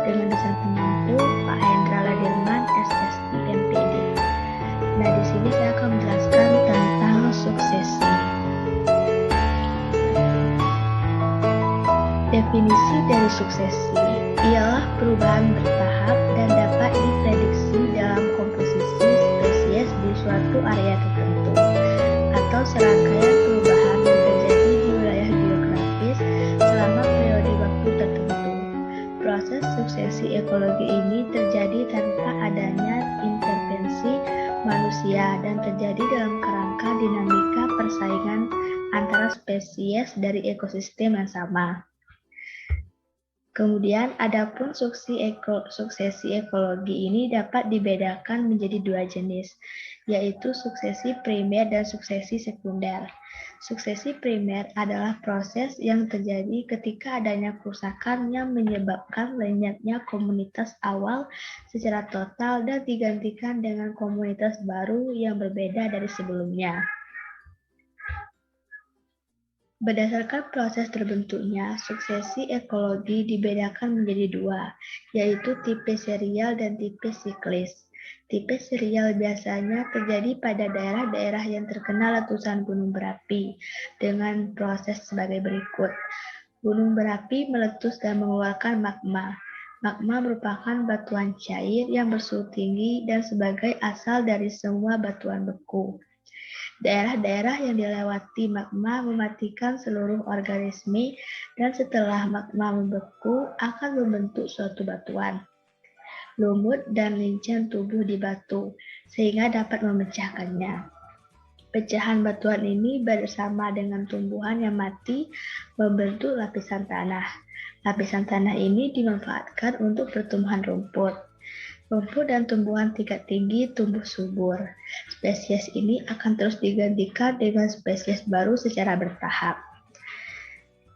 dengan desain pengampu Pak Hendra Ladirman, SSI MPD. Nah, di sini saya akan menjelaskan tentang suksesi. Definisi dari suksesi ialah perubahan bertahap dan dapat diprediksi dalam komposisi spesies di suatu area tertentu, atau serangkaian perubahan yang terjadi di wilayah geografis selama periode waktu tertentu. Proses suksesi ekologi ini terjadi tanpa adanya intervensi manusia dan terjadi dalam kerangka dinamika persaingan antara spesies dari ekosistem yang sama. Kemudian, adapun suksesi ekologi ini dapat dibedakan menjadi dua jenis, yaitu suksesi primer dan suksesi sekunder. Suksesi primer adalah proses yang terjadi ketika adanya kerusakan yang menyebabkan lenyapnya komunitas awal secara total dan digantikan dengan komunitas baru yang berbeda dari sebelumnya. Berdasarkan proses terbentuknya, suksesi ekologi dibedakan menjadi dua, yaitu tipe serial dan tipe siklis. Tipe serial biasanya terjadi pada daerah-daerah yang terkena letusan gunung berapi, dengan proses sebagai berikut. Gunung berapi meletus dan mengeluarkan magma. Magma merupakan batuan cair yang bersuhu tinggi dan sebagai asal dari semua batuan beku. Daerah-daerah yang dilewati magma mematikan seluruh organisme dan setelah magma membeku akan membentuk suatu batuan, lumut dan lincah tubuh di batu sehingga dapat memecahkannya. Pecahan batuan ini bersama dengan tumbuhan yang mati membentuk lapisan tanah. Lapisan tanah ini dimanfaatkan untuk pertumbuhan rumput. Rumput dan tumbuhan tingkat tinggi tumbuh subur. Spesies ini akan terus digantikan dengan spesies baru secara bertahap.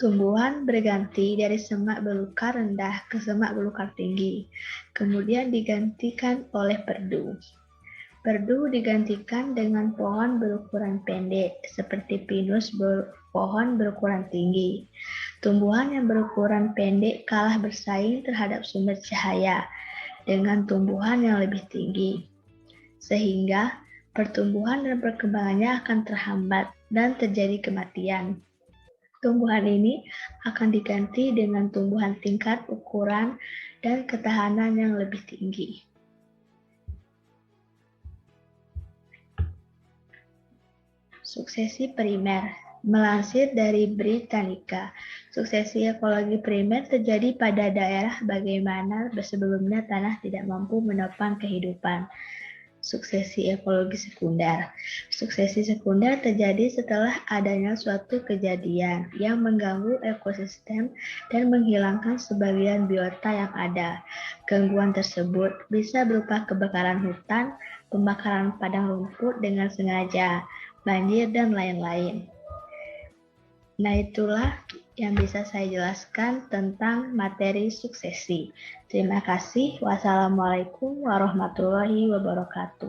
Tumbuhan berganti dari semak belukar rendah ke semak belukar tinggi, kemudian digantikan oleh perdu. Perdu digantikan dengan pohon berukuran pendek, seperti pinus pohon berukuran tinggi. Tumbuhan yang berukuran pendek kalah bersaing terhadap sumber cahaya dengan tumbuhan yang lebih tinggi, sehingga pertumbuhan dan perkembangannya akan terhambat dan terjadi kematian. Tumbuhan ini akan diganti dengan tumbuhan tingkat ukuran dan ketahanan yang lebih tinggi. Suksesi primer. Melansir dari Britannica, suksesi ekologi primer terjadi pada daerah bagaimana sebelumnya tanah tidak mampu menopang kehidupan. Suksesi ekologi sekunder. Suksesi sekunder terjadi setelah adanya suatu kejadian yang mengganggu ekosistem dan menghilangkan sebagian biota yang ada. Gangguan tersebut bisa berupa kebakaran hutan, pembakaran padang rumput dengan sengaja, banjir, dan lain-lain. Nah, itulah yang bisa saya jelaskan tentang materi suksesi. Terima kasih. Wassalamualaikum warahmatullahi wabarakatuh.